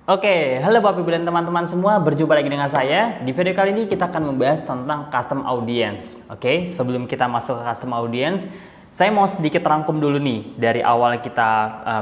Oke, halo Bapak Ibu dan teman-teman semua, berjumpa lagi dengan saya. Di video kali ini kita akan membahas tentang custom audience. Oke, sebelum kita masuk ke custom audience, saya mau sedikit rangkum dulu nih dari awal kita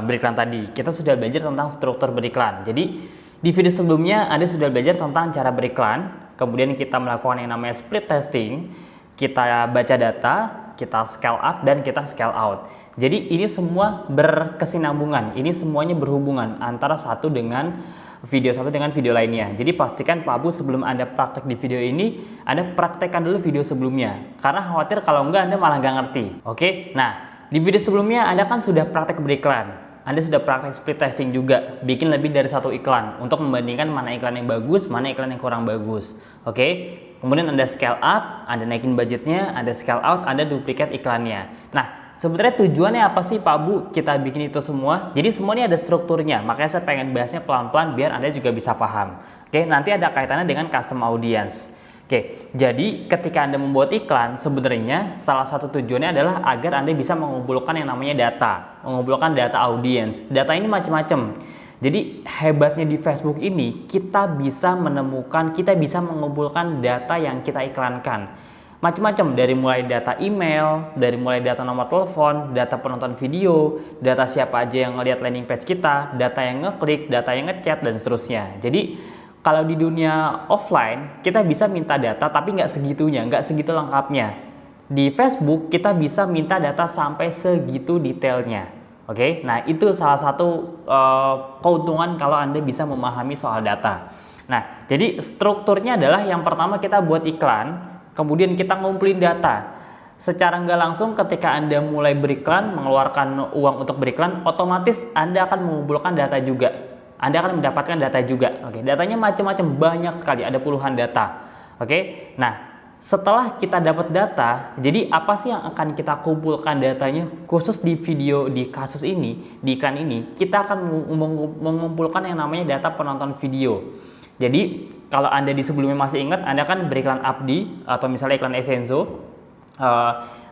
beriklan tadi. Kita sudah belajar tentang struktur beriklan. Jadi di video sebelumnya Anda sudah belajar tentang cara beriklan, kemudian kita melakukan yang namanya split testing, kita baca data, kita scale up dan kita scale out. Jadi ini semua berkesinambungan, ini semuanya berhubungan antara satu dengan video lainnya. Jadi pastikan Pak Abu sebelum Anda praktek di video ini, Anda praktekkan dulu video sebelumnya. Karena khawatir kalau enggak Anda malah nggak ngerti. Oke, nah di video sebelumnya Anda kan sudah praktek beriklan. Anda sudah praktek split testing juga, bikin lebih dari satu iklan untuk membandingkan mana iklan yang bagus, mana iklan yang kurang bagus. Oke, kemudian Anda scale up, Anda naikin budgetnya, Anda scale out, Anda duplikat iklannya. Nah, sebenarnya tujuannya apa sih Pak Bu kita bikin itu semua? Jadi semua ini ada strukturnya, makanya saya pengen bahasnya pelan-pelan biar Anda juga bisa paham. Oke, nanti ada kaitannya dengan custom audience. Oke, jadi ketika Anda membuat iklan, sebenarnya salah satu tujuannya adalah agar Anda bisa mengumpulkan yang namanya data, mengumpulkan data audience. Data ini macam-macam. Jadi hebatnya di Facebook ini, kita bisa menemukan, kita bisa mengumpulkan data yang kita iklankan. Macam-macam, dari mulai data email, dari mulai data nomor telepon, data penonton video, data siapa aja yang ngelihat landing page kita, data yang ngeklik, data yang ngechat, dan seterusnya. Jadi kalau di dunia offline, kita bisa minta data tapi nggak segitunya, nggak segitu lengkapnya. Di Facebook, kita bisa minta data sampai segitu detailnya. Oke, nah itu salah satu keuntungan kalau Anda bisa memahami soal data. Nah, jadi strukturnya adalah yang pertama kita buat iklan, kemudian kita ngumpulin data. Secara nggak langsung ketika Anda mulai beriklan, mengeluarkan uang untuk beriklan, otomatis Anda akan mengumpulkan data juga. Anda akan mendapatkan data juga. Oke, datanya macam-macam, banyak sekali, ada puluhan data. Oke, nah setelah kita dapat data, jadi apa sih yang akan kita kumpulkan datanya? Khusus di video, di kasus ini, di iklan ini, kita akan mengumpulkan yang namanya data penonton video. Jadi kalau Anda di sebelumnya masih ingat, Anda kan beriklan Abdi atau misalnya iklan Essenzo,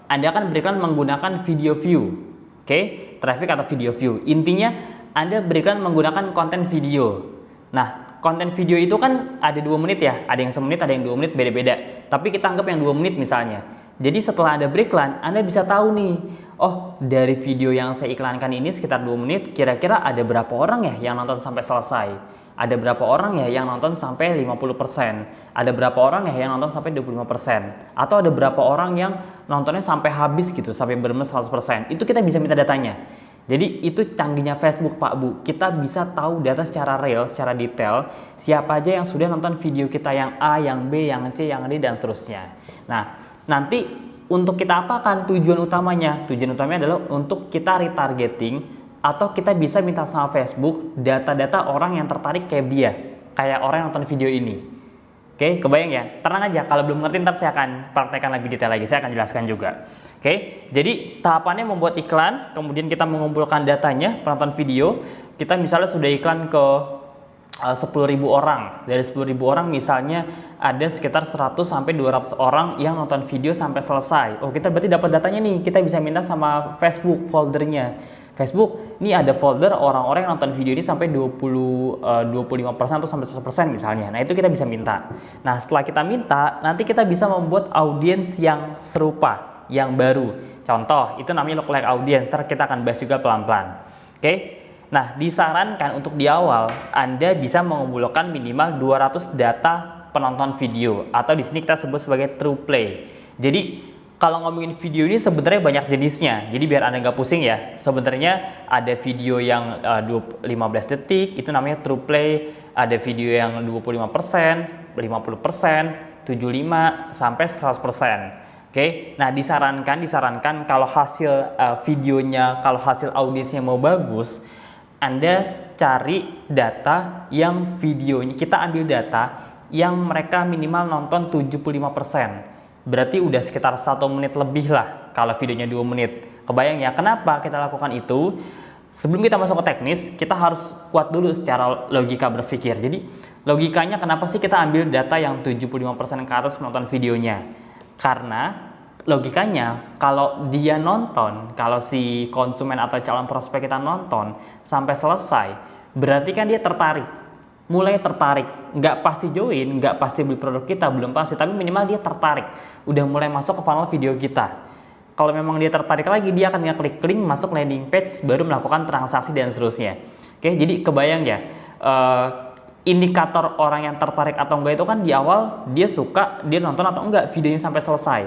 Anda akan beriklan menggunakan video view. Oke, traffic atau video view. Intinya Anda beriklan menggunakan konten video. Nah, konten video itu kan ada 2 menit ya, ada yang 1 menit, ada yang 2 menit, beda-beda. Tapi kita anggap yang 2 menit misalnya. Jadi setelah Anda beriklan, Anda bisa tahu nih, oh dari video yang saya iklankan ini sekitar 2 menit, kira-kira ada berapa orang ya yang nonton sampai selesai? Ada berapa orang ya yang nonton sampai 50%? Ada berapa orang ya yang nonton sampai 25%? Atau ada berapa orang yang nontonnya sampai habis gitu, sampai benar-benar 100%? Itu kita bisa minta datanya. Jadi itu canggihnya Facebook Pak Bu, kita bisa tahu data secara real, secara detail, siapa aja yang sudah nonton video kita yang A, yang B, yang C, yang D, dan seterusnya. Nah, nanti untuk kita apakan tujuan utamanya? Tujuan utamanya adalah untuk kita retargeting, atau kita bisa minta sama Facebook data-data orang yang tertarik kayak dia, kayak orang yang nonton video ini. Oke, kebayang ya? Tenang aja, kalau belum ngerti ntar saya akan praktekkan lebih detail lagi, saya akan jelaskan juga. Oke, jadi tahapannya membuat iklan, kemudian kita mengumpulkan datanya, penonton video. Kita misalnya sudah iklan ke 10.000 orang. Dari 10.000 orang misalnya ada sekitar 100 sampai 200 orang yang nonton video sampai selesai. Oh, kita berarti dapat datanya nih, kita bisa minta sama Facebook foldernya. Facebook, ini ada folder orang-orang yang nonton video ini sampai 25% atau sampai 100% misalnya. Nah, itu kita bisa minta. Nah, setelah kita minta, nanti kita bisa membuat audiens yang serupa, yang baru. Contoh, itu namanya lookalike audience. Ntar kita akan bahas juga pelan-pelan. Oke? Nah, disarankan untuk di awal, Anda bisa mengumpulkan minimal 200 data penonton video. Atau di sini kita sebut sebagai true play. Jadi, kalau ngomongin video ini sebenarnya banyak jenisnya, jadi biar Anda nggak pusing ya. Sebenarnya ada video yang 15 detik, itu namanya true play. Ada video yang 25%, 50%, 75% sampai 100%. Oke, nah disarankan kalau hasil videonya, kalau hasil audiensnya mau bagus, Anda cari data yang videonya, kita ambil data yang mereka minimal nonton 75%. Berarti udah sekitar 1 menit lebih lah kalau videonya 2 menit. Kebayang ya, kenapa kita lakukan itu? Sebelum kita masuk ke teknis, kita harus kuat dulu secara logika berpikir. Jadi logikanya kenapa sih kita ambil data yang 75% ke atas menonton videonya? Karena logikanya kalau dia nonton, kalau si konsumen atau calon prospek kita nonton sampai selesai, berarti kan dia tertarik. mulai tertarik, nggak pasti join, nggak pasti beli produk kita, belum pasti, tapi minimal dia tertarik, udah mulai masuk ke funnel video kita. Kalau memang dia tertarik lagi, dia akan ngeklik link masuk landing page, baru melakukan transaksi dan seterusnya. Oke, jadi kebayang ya, indikator orang yang tertarik atau enggak itu kan di awal dia suka, dia nonton atau enggak videonya sampai selesai.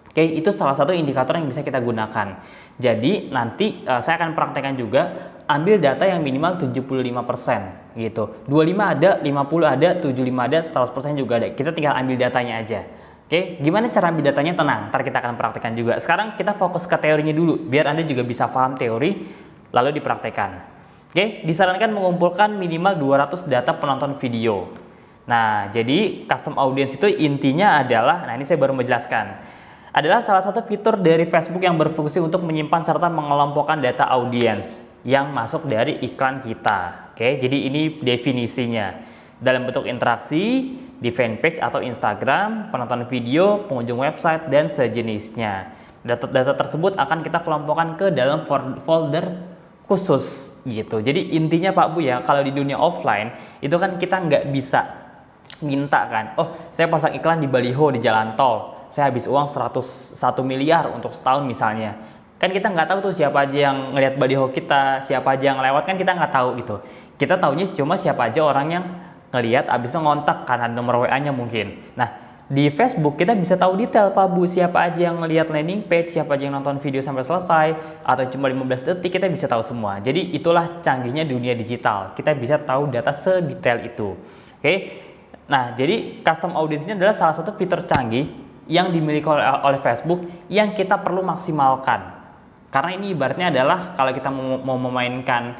Oke, itu salah satu indikator yang bisa kita gunakan. Jadi nanti saya akan praktekkan juga, ambil data yang minimal 75% gitu. 25 ada, 50 ada, 75 ada, 100% juga ada. Kita tinggal ambil datanya aja. Oke, gimana cara ambil datanya? Tenang, ntar kita akan praktekkan juga. Sekarang kita fokus ke teorinya dulu, biar Anda juga bisa paham teori, lalu dipraktekkan. Oke, disarankan mengumpulkan minimal 200 data penonton video. Nah, jadi custom audience itu intinya adalah, nah ini saya baru menjelaskan, adalah salah satu fitur dari Facebook yang berfungsi untuk menyimpan serta mengelompokkan data audience yang masuk dari iklan kita. Oke, jadi ini definisinya. Dalam bentuk interaksi di fanpage atau Instagram, penonton video, pengunjung website, dan sejenisnya. Data-data tersebut akan kita kelompokkan ke dalam folder khusus gitu. Jadi intinya Pak Bu ya, kalau di dunia offline itu kan kita nggak bisa minta kan, oh saya pasang iklan di baliho di jalan tol, saya habis uang 101 miliar untuk setahun misalnya. Kan kita nggak tahu tuh siapa aja yang ngelihat baliho kita, siapa aja yang lewat, kan kita nggak tahu gitu. Kita taunya cuma siapa aja orang yang ngelihat, abis itu ngontak karena nomor WA-nya mungkin. Nah, di Facebook kita bisa tahu detail Pak Bu, siapa aja yang ngelihat landing page, siapa aja yang nonton video sampai selesai, atau cuma 15 detik, kita bisa tahu semua. Jadi itulah canggihnya dunia digital, kita bisa tahu data sedetail itu. Oke. Nah, jadi custom audience ini adalah salah satu fitur canggih yang dimiliki oleh Facebook yang kita perlu maksimalkan. Karena ini ibaratnya adalah kalau kita mau memainkan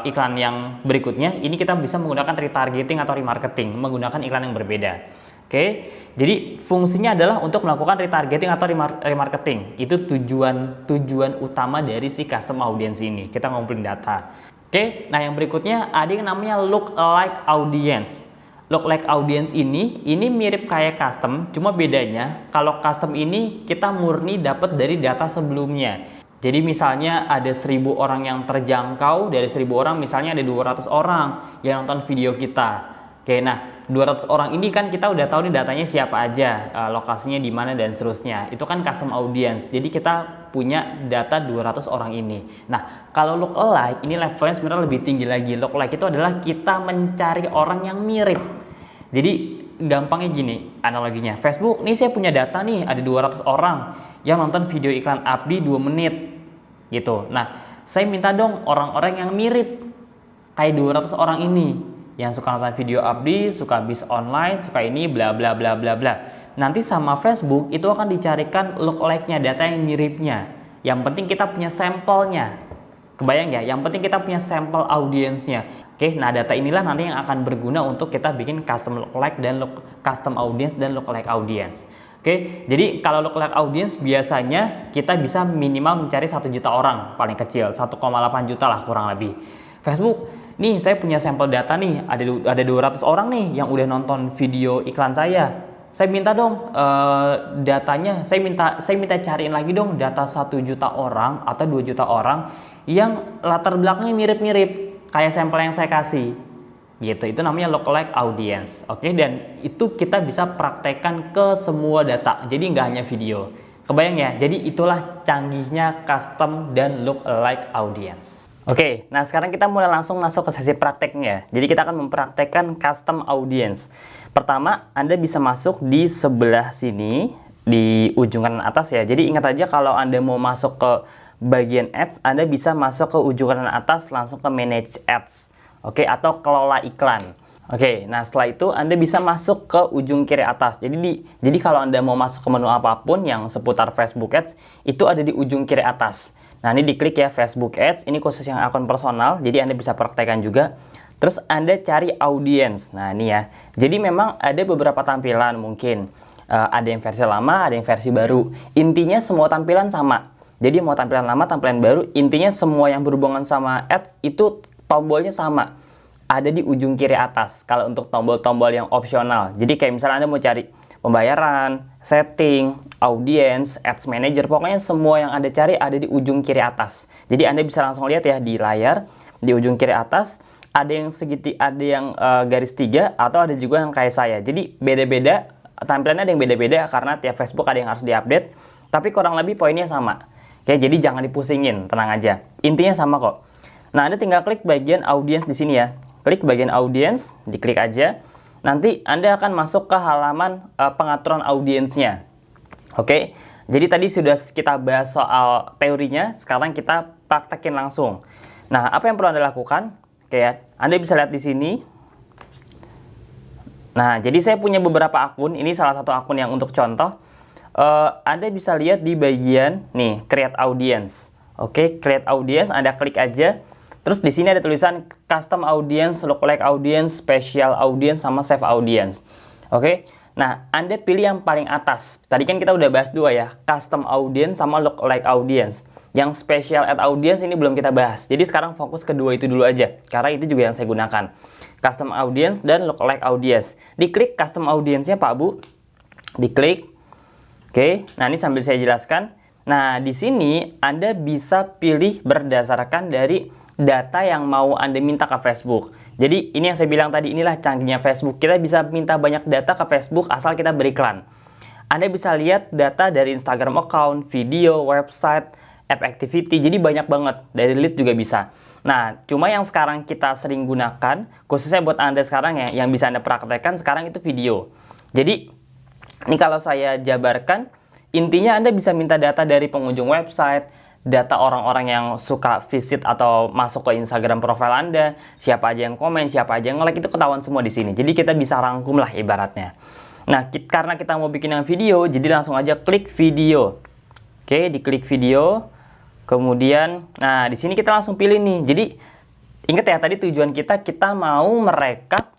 iklan yang berikutnya, ini kita bisa menggunakan retargeting atau remarketing, menggunakan iklan yang berbeda. Oke, jadi fungsinya adalah untuk melakukan retargeting atau remarketing. Itu tujuan utama dari si custom audience ini. Kita ngumpulin data. Oke, nah yang berikutnya ada yang namanya lookalike audience. Lookalike audience ini mirip kayak custom, cuma bedanya kalau custom ini kita murni dapat dari data sebelumnya. Jadi misalnya ada 1000 orang yang terjangkau, dari 1000 orang misalnya ada 200 orang yang nonton video kita. Oke, nah 200 orang ini kan kita udah tahu nih datanya siapa aja, lokasinya di mana dan seterusnya. Itu kan custom audience. Jadi kita punya data 200 orang ini. Nah, kalau lookalike ini levelnya sebenarnya lebih tinggi lagi. Lookalike itu adalah kita mencari orang yang mirip. Jadi gampangnya gini analoginya. Facebook, nih saya punya data nih ada 200 orang yang nonton video iklan Abdi 2 menit gitu. Nah, saya minta dong orang-orang yang mirip kayak 200 orang ini, yang suka nonton video Abdi, suka bis online, suka ini bla bla bla bla bla. Nanti sama Facebook itu akan dicarikan lookalike-nya, data yang miripnya. Yang penting kita punya sampelnya. Kebayang ya? Yang penting kita punya sampel audiensnya. Oke, nah data inilah nanti yang akan berguna untuk kita bikin custom lookalike dan custom audience dan lookalike audience. Oke, jadi kalau lookalike audience biasanya kita bisa minimal mencari 1 juta orang paling kecil, 1,8 juta lah kurang lebih. Facebook, nih saya punya sampel data nih, ada 200 orang nih yang udah nonton video iklan saya. Saya minta dong datanya, saya minta cariin lagi dong data 1 juta orang atau 2 juta orang yang latar belakangnya mirip-mirip kayak sampel yang saya kasih. Gitu, itu namanya lookalike audience. Oke, dan itu kita bisa praktekkan ke semua data. Jadi nggak hanya video. Kebayang ya? Jadi itulah canggihnya custom dan lookalike audience. Oke, nah sekarang kita mulai langsung masuk ke sesi prakteknya. Jadi kita akan mempraktekkan custom audience. Pertama, Anda bisa masuk di sebelah sini, di ujung kanan atas ya. Jadi ingat aja kalau Anda mau masuk ke bagian ads, Anda bisa masuk ke ujung kanan atas langsung ke manage ads. Oke, atau kelola iklan. Oke, nah setelah itu Anda bisa masuk ke ujung kiri atas. Jadi kalau Anda mau masuk ke menu apapun yang seputar Facebook Ads, itu ada di ujung kiri atas. Nah, ini diklik ya Facebook Ads, ini khusus yang akun personal, jadi Anda bisa praktekkan juga. Terus Anda cari audience. Nah, ini ya. Jadi memang ada beberapa tampilan mungkin. Ada yang versi lama, ada yang versi baru. Intinya semua tampilan sama. Jadi mau tampilan lama, tampilan baru, intinya semua yang berhubungan sama ads itu tombolnya sama. Ada di ujung kiri atas kalau untuk tombol-tombol yang opsional. Jadi kayak misalnya Anda mau cari pembayaran, setting, audience, ads manager, pokoknya semua yang Anda cari ada di ujung kiri atas. Jadi Anda bisa langsung lihat ya di layar, di ujung kiri atas ada yang ada yang garis 3, atau ada juga yang kayak saya. Jadi beda-beda, tampilannya ada yang beda-beda karena tiap Facebook ada yang harus diupdate, tapi kurang lebih poinnya sama. Oke, jadi jangan dipusingin, tenang aja. Intinya sama kok. Nah, Anda tinggal klik bagian audience di sini ya. Klik bagian audience, diklik aja. Nanti Anda akan masuk ke halaman pengaturan audiensnya. Oke, jadi tadi sudah kita bahas soal teorinya, sekarang kita praktekin langsung. Nah, apa yang perlu Anda lakukan? Oke ya, Anda bisa lihat di sini. Nah, jadi saya punya beberapa akun, ini salah satu akun yang untuk contoh. Anda bisa lihat di bagian nih, create audience. Oke, create audience, Anda klik aja. Terus di sini ada tulisan custom audience, lookalike audience, special audience, sama save audience. Oke, nah Anda pilih yang paling atas. Tadi kan kita udah bahas dua ya, custom audience sama lookalike audience. Yang special ad audience ini belum kita bahas. Jadi sekarang fokus kedua itu dulu aja, karena itu juga yang saya gunakan. Custom audience dan lookalike audience. Diklik custom audience-nya Pak Bu. Diklik. Oke, nah ini sambil saya jelaskan. Nah, di sini Anda bisa pilih berdasarkan dari data yang mau Anda minta ke Facebook. Jadi ini yang saya bilang tadi, inilah canggihnya Facebook. Kita bisa minta banyak data ke Facebook asal kita beriklan. Anda bisa lihat data dari Instagram account, video, website, app activity. Jadi banyak banget. Dari lead juga bisa. Nah, cuma yang sekarang kita sering gunakan, khususnya buat Anda sekarang ya, yang bisa Anda praktekkan sekarang itu video. Jadi ini kalau saya jabarkan, intinya Anda bisa minta data dari pengunjung website, data orang-orang yang suka visit atau masuk ke Instagram profile Anda, siapa aja yang komen, siapa aja yang nge-like, itu ketahuan semua di sini. Jadi kita bisa rangkum lah ibaratnya. Nah, karena kita mau bikin yang video, jadi langsung aja klik video. Oke, diklik video. Kemudian, nah di sini kita langsung pilih nih. Jadi ingat ya, tadi tujuan kita mau merekap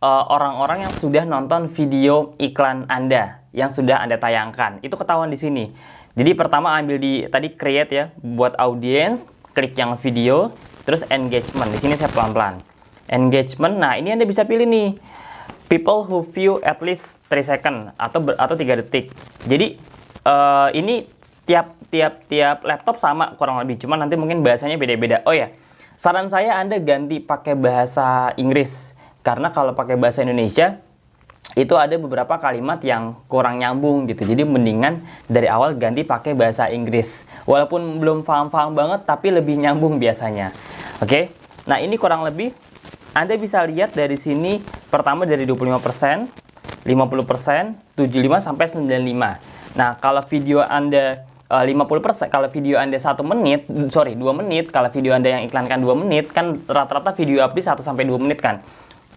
orang-orang yang sudah nonton video iklan Anda yang sudah Anda tayangkan. Itu ketahuan di sini. Jadi pertama ambil di tadi create ya, buat audience, klik yang video, terus engagement. Di sini saya pelan-pelan. Engagement. Nah, ini Anda bisa pilih nih. People who view at least 3 second atau 3 detik. Jadi ini tiap laptop sama kurang lebih, cuma nanti mungkin bahasanya beda-beda. Oh ya, saran saya Anda ganti pakai bahasa Inggris. Karena kalau pakai bahasa Indonesia, itu ada beberapa kalimat yang kurang nyambung gitu. Jadi mendingan dari awal ganti pakai bahasa Inggris. Walaupun belum paham-paham banget, tapi lebih nyambung biasanya. Oke, nah ini kurang lebih. Anda bisa lihat dari sini, pertama dari 25%, 50%, 75 sampai 95. Nah, kalau video Anda 50%, kalau video Anda 1 menit, 2 menit, kalau video Anda yang iklankan 2 menit, kan rata-rata video update 1 sampai 2 menit kan.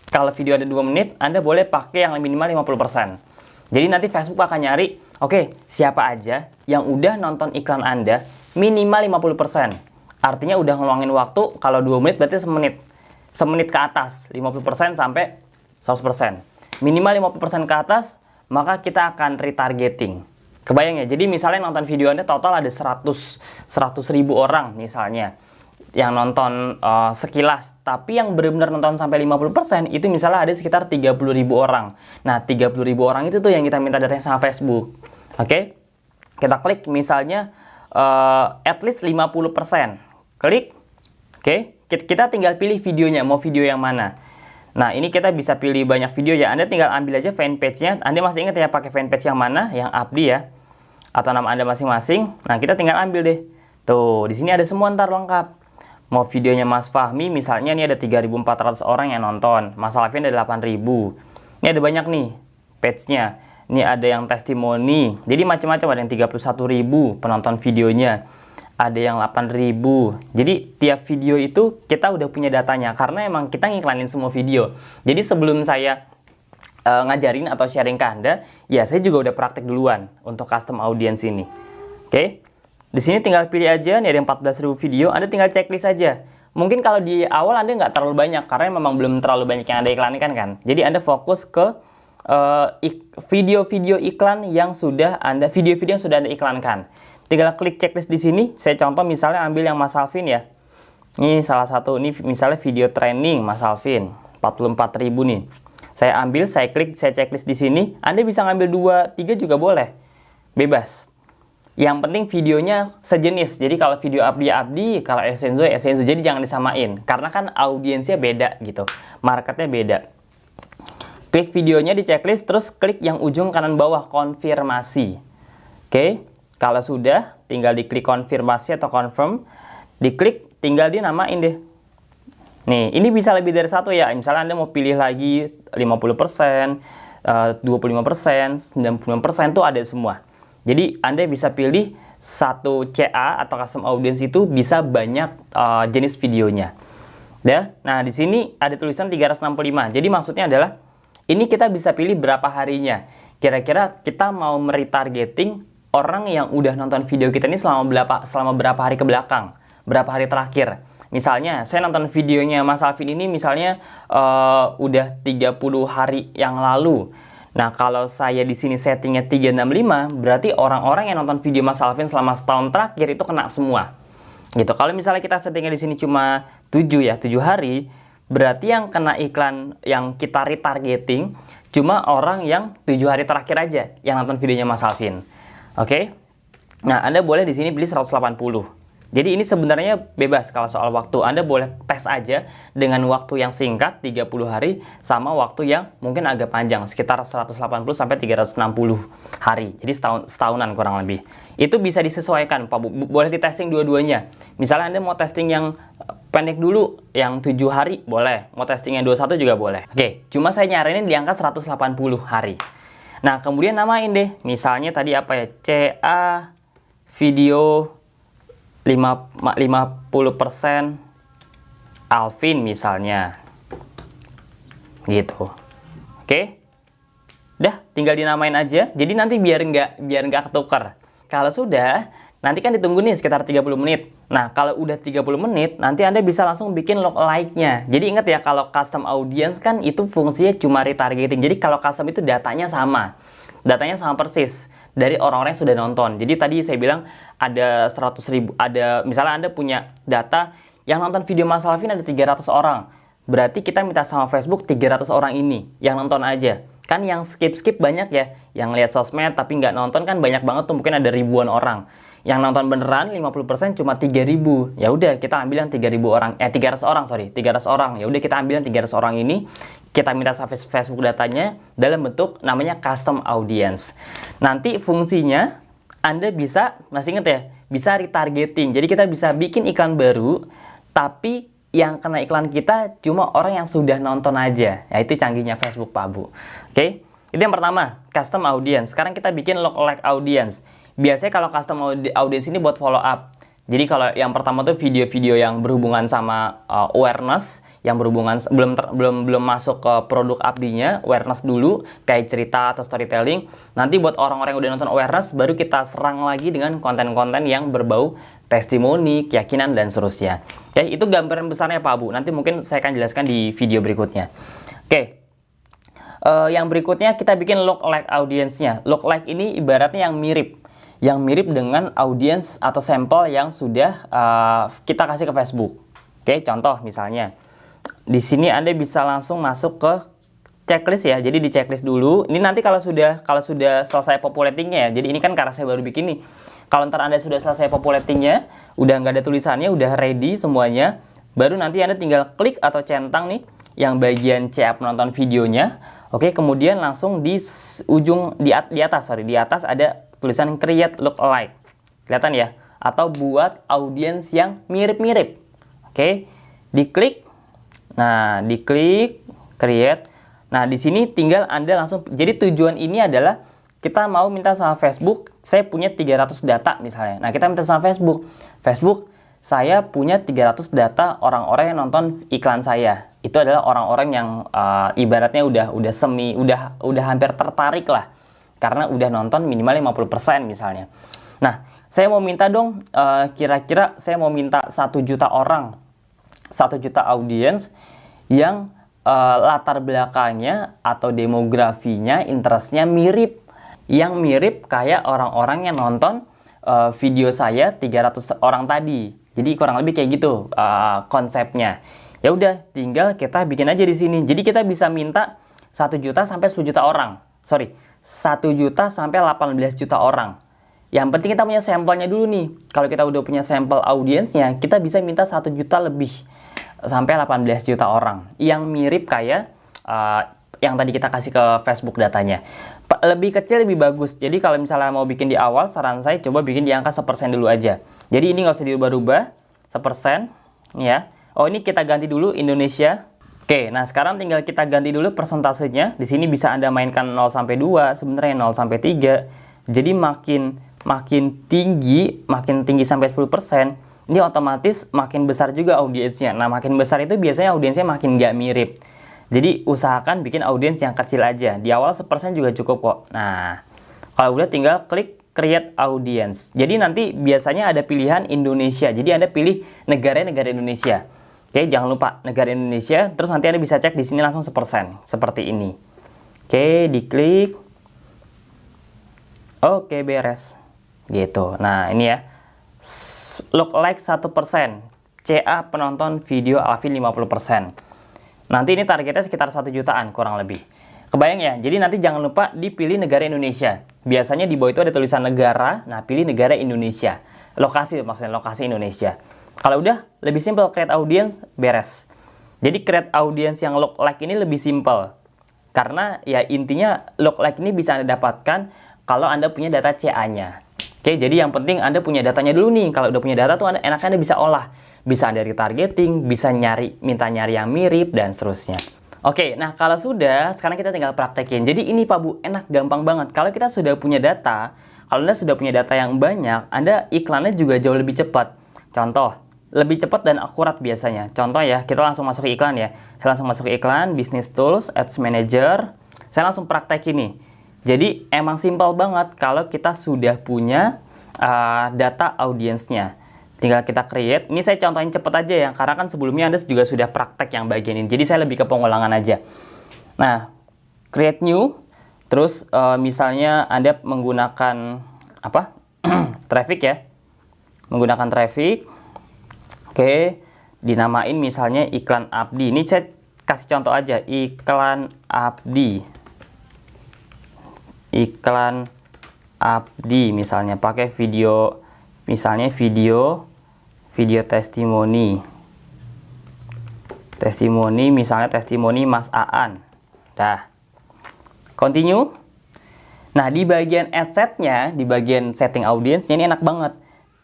Kalau video ada 2 menit, Anda boleh pakai yang minimal 50%. Jadi nanti Facebook akan nyari, oke, siapa aja yang udah nonton iklan Anda minimal 50%. Artinya udah ngeluangin waktu, kalau 2 menit berarti semenit. Semenit ke atas, 50% sampai 100%. Minimal 50% ke atas, maka kita akan retargeting. Kebayang ya, jadi misalnya nonton video Anda total ada 100 ribu orang misalnya yang nonton sekilas, tapi yang benar-benar nonton sampai 50% itu misalnya ada sekitar 30 ribu orang. Nah, 30 ribu orang itu tuh yang kita minta datanya sama Facebook. Oke, kita klik misalnya at least 50%. Klik, oke, kita tinggal pilih videonya, mau video yang mana. Nah, ini kita bisa pilih banyak video ya. Anda tinggal ambil aja fanpage-nya. Anda masih ingat ya pakai fanpage yang mana? Yang Abdi ya, atau nama Anda masing-masing. Nah, kita tinggal ambil deh. Tuh, di sini ada semua ntar lengkap. Mau videonya Mas Fahmi, misalnya ini ada 3.400 orang yang nonton. Mas Alvin ada 8.000. Ini ada banyak nih page-nya. Ini ada yang testimoni. Jadi macam-macam, ada yang 31.000 penonton videonya. Ada yang 8.000. Jadi tiap video itu kita udah punya datanya. Karena emang kita ngiklanin semua video. Jadi sebelum saya ngajarin atau sharing ke Anda, ya saya juga udah praktek duluan untuk custom audience ini. Oke. Di sini tinggal pilih aja, nih ada 14.000 video, Anda tinggal checklist aja. Mungkin kalau di awal Anda nggak terlalu banyak, karena memang belum terlalu banyak yang Anda iklankan kan. Jadi Anda fokus ke video-video iklan yang sudah video-video yang sudah Anda iklankan. Tinggal klik checklist di sini. Saya contoh misalnya ambil yang Mas Alvin ya. Ini salah satu, ini misalnya video training Mas Alvin, 44.000 nih. Saya ambil, saya klik, saya checklist di sini. Anda bisa ngambil 2, 3 juga boleh. Bebas. Yang penting videonya sejenis. Jadi kalau video Abdi, kalau Essenzo, Essenzo. Jadi jangan disamain. Karena kan audiensnya beda gitu. Marketnya beda. Klik videonya di checklist, terus klik yang ujung kanan bawah, konfirmasi. Oke, kalau sudah, tinggal diklik konfirmasi atau confirm. Diklik, tinggal dinamain deh. Nih, ini bisa lebih dari satu ya. Misalnya Anda mau pilih lagi 50%, 25%, 95% tuh ada semua. Jadi Anda bisa pilih satu CA atau custom audience itu bisa banyak jenis videonya. Ya. Nah, di sini ada tulisan 365. Jadi maksudnya adalah ini kita bisa pilih berapa harinya. Kira-kira kita mau meretargeting orang yang udah nonton video kita ini selama berapa hari ke belakang, berapa hari terakhir. Misalnya, saya nonton videonya Mas Alvin ini misalnya udah 30 hari yang lalu. Nah, kalau saya di sini settingnya 365, berarti orang-orang yang nonton video Mas Alvin selama setahun terakhir itu kena semua. Gitu. Kalau misalnya kita settingnya di sini cuma 7 ya, 7 hari, berarti yang kena iklan yang kita retargeting cuma orang yang 7 hari terakhir aja yang nonton videonya Mas Alvin. Oke? Nah, Anda boleh di sini pilih 180. Jadi ini sebenarnya bebas kalau soal waktu. Anda boleh tes aja dengan waktu yang singkat 30 hari sama waktu yang mungkin agak panjang sekitar 180 sampai 360 hari. Jadi setahunan kurang lebih. Itu bisa disesuaikan, Pak Bu. Boleh di testing dua-duanya. Misalnya Anda mau testing yang pendek dulu, yang 7 hari boleh. Mau testing yang 21 juga boleh. Oke, cuma saya nyaranin di angka 180 hari. Nah, kemudian namain deh. Misalnya tadi apa ya? CA video 50% Alvin misalnya. Gitu. Oke? Udah, tinggal dinamain aja. Jadi nanti biar nggak ketukar. Kalau sudah, nanti kan ditunggu nih sekitar 30 menit. Nah, kalau udah 30 menit, nanti Anda bisa langsung bikin lookalike-nya. Jadi ingat ya, kalau custom audience kan itu fungsinya cuma retargeting. Jadi kalau custom itu datanya sama. Datanya sama persis dari orang-orang yang sudah nonton. Jadi tadi saya bilang ada 100.000, ada misalnya Anda punya data yang nonton video Mas Alvin ada 300 orang. Berarti kita minta sama Facebook 300 orang ini yang nonton aja. Kan yang skip banyak ya, yang lihat sosmed tapi nggak nonton kan banyak banget tuh, mungkin ada ribuan orang. Yang nonton beneran 50% cuma 3.000. Ya udah, kita ambil yang 3.000 orang, 300 orang, sorry, 300 orang. Ya udah, kita ambil yang 300 orang ini, kita minta sama Facebook datanya dalam bentuk namanya custom audience. Nanti fungsinya Anda bisa, masih ingat ya, bisa retargeting. Jadi kita bisa bikin iklan baru, tapi yang kena iklan kita cuma orang yang sudah nonton aja. Ya, itu canggihnya Facebook, Pak Bu. Oke, itu yang pertama, custom audience. Sekarang kita bikin lookalike audience. Biasanya kalau custom audience ini buat follow up. Jadi kalau yang pertama tuh video-video yang berhubungan sama awareness, yang berhubungan belum masuk ke produk abdinya, awareness dulu, kayak cerita atau storytelling. Nanti buat orang-orang yang udah nonton awareness, baru kita serang lagi dengan konten-konten yang berbau testimoni, keyakinan, dan seterusnya. Oke, itu gambaran besarnya Pak Bu. Nanti mungkin saya akan jelaskan di video berikutnya. Oke, yang berikutnya kita bikin lookalike audience-nya. Lookalike ini ibaratnya yang mirip dengan audience atau sampel yang sudah kita kasih ke Facebook. Oke, contoh misalnya di sini Anda bisa langsung masuk ke checklist ya. Jadi di checklist dulu. Ini nanti kalau sudah selesai populatingnya ya. Jadi ini kan karena saya baru bikin nih. Kalau ntar Anda sudah selesai populatingnya, udah nggak ada tulisannya, udah ready semuanya, baru nanti Anda tinggal klik atau centang nih yang bagian CA penonton videonya. Oke, kemudian langsung di ujung di atas ada tulisan create lookalike. Kelihatan ya? Atau buat audiens yang mirip-mirip. Oke, diklik. Nah, diklik create. Nah, di sini tinggal Anda langsung. Jadi tujuan ini adalah kita mau minta sama Facebook, saya punya 300 data misalnya. Nah, kita minta sama Facebook, saya punya 300 data orang-orang yang nonton iklan saya. Itu adalah orang-orang yang ibaratnya udah hampir tertarik lah. Karena udah nonton minimal 50% misalnya. Nah, saya mau minta dong, kira-kira saya mau minta 1 juta orang, 1 juta audiens yang latar belakangnya atau demografinya, interestnya mirip. Yang mirip kayak orang-orang yang nonton video saya 300 orang tadi. Jadi kurang lebih kayak gitu konsepnya. Ya udah, tinggal kita bikin aja di sini. Jadi kita bisa minta 1 juta sampai 10 juta orang. 1 juta sampai 18 juta orang. Yang penting kita punya sampelnya dulu nih. Kalau kita udah punya sampel audiensnya, kita bisa minta 1 juta lebih sampai 18 juta orang yang mirip kayak yang tadi kita kasih ke Facebook datanya. Lebih kecil lebih bagus. Jadi kalau misalnya mau bikin di awal, saran saya coba bikin di angka 1% dulu aja. Jadi ini nggak usah diubah-ubah, 1% ya. Oh, ini kita ganti dulu Indonesia. Oke, nah sekarang tinggal kita ganti dulu persentasenya. Di sini bisa Anda mainkan 0 sampai 2, sebenarnya 0 sampai 3. Jadi makin tinggi sampai 10%, ini otomatis makin besar juga audiensnya. Nah, makin besar itu biasanya audiensnya makin nggak mirip. Jadi, usahakan bikin audiens yang kecil aja. Di awal 1% juga cukup kok. Nah, kalau udah tinggal klik create audience. Jadi, nanti biasanya ada pilihan Indonesia. Jadi, Anda pilih negara Indonesia. Oke, jangan lupa negara Indonesia. Terus nanti Anda bisa cek di sini langsung 1%. Seperti ini. Oke, diklik. Oke, beres. Gitu. Nah, ini ya. Look like 1%, CA penonton video Alvin 50%. Nanti ini targetnya sekitar 1 jutaan kurang lebih. Kebayang ya? Jadi nanti jangan lupa dipilih negara Indonesia. Biasanya di bawah itu ada tulisan negara, nah pilih negara Indonesia. Lokasi maksudnya, lokasi Indonesia. Kalau udah, lebih simple create audience, beres. Jadi create audience yang look like ini lebih simple. Karena ya intinya look like ini bisa Anda dapatkan kalau Anda punya data CA-nya. Oke, jadi yang penting Anda punya datanya dulu nih. Kalau udah punya data tuh enaknya Anda bisa olah. Bisa Anda retargeting, bisa minta nyari yang mirip, dan seterusnya. Oke, nah kalau sudah, sekarang kita tinggal praktekin. Jadi ini Pak Bu, enak, gampang banget. Kalau kita sudah punya data, kalau Anda sudah punya data yang banyak, Anda iklannya juga jauh lebih cepat. Contoh, lebih cepat dan akurat biasanya. Contoh ya, kita langsung masuk ke iklan ya. Saya langsung masuk ke iklan, Business Tools, Ads Manager. Saya langsung praktekin nih. Jadi emang simpel banget kalau kita sudah punya data audiensnya. Tinggal kita create. Ini saya contohin cepet aja ya, karena kan sebelumnya Anda juga sudah praktek yang bagian ini. Jadi saya lebih ke pengulangan aja. Nah, create new. Terus misalnya Anda menggunakan apa? Traffic ya. Menggunakan traffic. Oke, dinamain misalnya iklan Abdi. Ini saya kasih contoh aja, iklan Abdi. Iklan Abdi misalnya pakai video, misalnya video testimoni misalnya testimoni Mas Aan. Dah, continue. Nah, di bagian ad setnya, di bagian setting audience ini enak banget,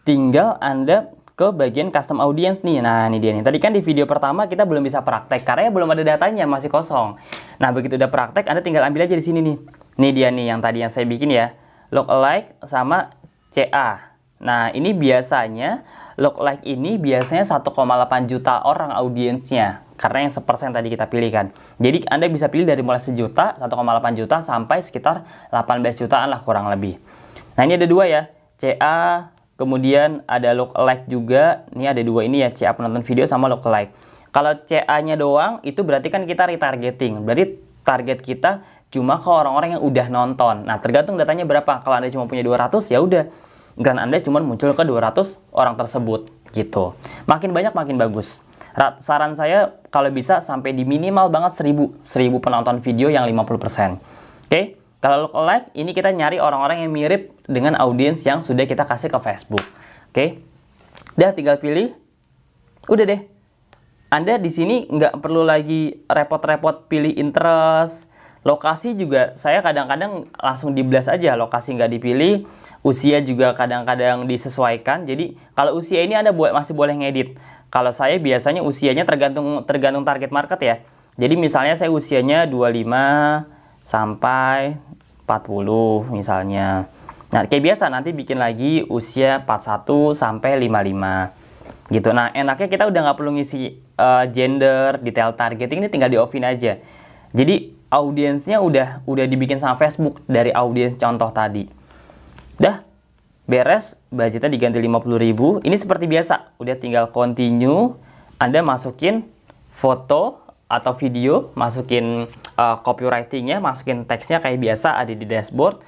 tinggal Anda ke bagian custom audience nih. Nah, ini dia nih. Tadi kan di video pertama kita belum bisa praktek karena ya belum ada datanya, masih kosong. Nah, begitu udah praktek, Anda tinggal ambil aja di sini nih. Ini dia nih yang tadi yang saya bikin ya. Lookalike sama CA. Nah, ini biasanya lookalike ini biasanya 1,8 juta orang audiensnya. Karena yang 1% tadi kita pilih kan. Jadi Anda bisa pilih dari mulai 1 juta, 1,8 juta sampai sekitar 18 jutaan lah kurang lebih. Nah, ini ada dua ya. CA, kemudian ada lookalike juga. Ini ada dua ini ya, CA penonton video sama lookalike. Kalau CA-nya doang itu berarti kan kita retargeting. Berarti target kita cuma ke orang-orang yang udah nonton. Nah, tergantung datanya berapa. Kalau Anda cuma punya 200, ya udah. Dan Anda cuma muncul ke 200 orang tersebut gitu. Makin banyak makin bagus. Saran saya kalau bisa sampai di minimal banget 1000 penonton video yang 50%. Oke? Kalau lookalike ini kita nyari orang-orang yang mirip dengan audiens yang sudah kita kasih ke Facebook. Oke? Udah tinggal pilih. Udah deh. Anda di sini nggak perlu lagi repot-repot pilih interest. Lokasi juga saya kadang-kadang langsung di blast aja, lokasi nggak dipilih. Usia juga kadang-kadang disesuaikan. Jadi kalau usia ini Anda masih boleh ngedit. Kalau saya biasanya usianya tergantung target market ya. Jadi misalnya saya usianya 25 sampai 40 misalnya. Nah, kayak biasa nanti bikin lagi usia 41 sampai 55. Gitu. Nah, enaknya kita udah nggak perlu ngisi gender, detail targeting, ini tinggal di off-in aja. Jadi audiensnya udah dibikin sama Facebook dari audiens contoh tadi. Dah beres, budgetnya diganti 50.000. Ini seperti biasa, udah tinggal continue. Anda masukin foto atau video, masukin copywritingnya, masukin teksnya kayak biasa ada di dashboard.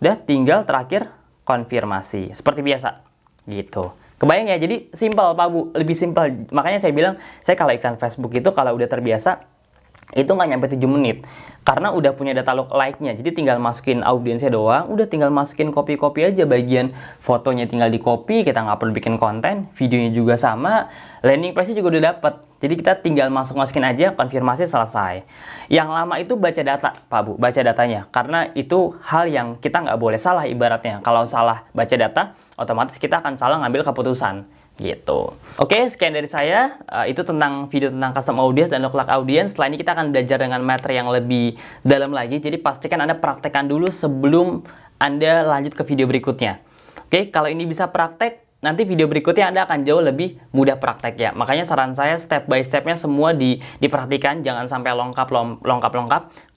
Dah tinggal terakhir konfirmasi seperti biasa gitu. Kebayang ya, jadi simpel Pak Bu, lebih simpel. Makanya saya bilang, saya kalau iklan Facebook itu kalau udah terbiasa, itu nggak nyampe 7 menit karena udah punya data lookalike-nya. Jadi tinggal masukin audiensnya doang, udah tinggal masukin copy aja, bagian fotonya tinggal di copy, kita nggak perlu bikin konten, videonya juga sama, landing page-nya juga udah dapet. Jadi kita tinggal masukin aja, konfirmasi, selesai. Yang lama itu baca data, Pak Bu, baca datanya, karena itu hal yang kita nggak boleh salah ibaratnya. Kalau salah baca data, otomatis kita akan salah ngambil keputusan. Gitu. Oke, sekian dari saya. Itu tentang video tentang custom audience dan lookalike audience. Setelah ini kita akan belajar dengan materi yang lebih dalam lagi. Jadi pastikan Anda praktekkan dulu sebelum Anda lanjut ke video berikutnya. Oke, kalau ini bisa praktek, nanti video berikutnya Anda akan jauh lebih mudah praktek ya. Makanya saran saya step by stepnya semua diperhatikan. Jangan sampai lengkap.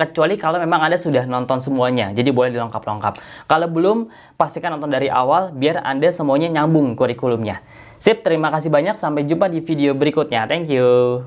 Kecuali kalau memang Anda sudah nonton semuanya. Jadi boleh dilengkap-lengkap. Kalau belum, pastikan nonton dari awal biar Anda semuanya nyambung kurikulumnya. Sip, terima kasih banyak. Sampai jumpa di video berikutnya. Thank you.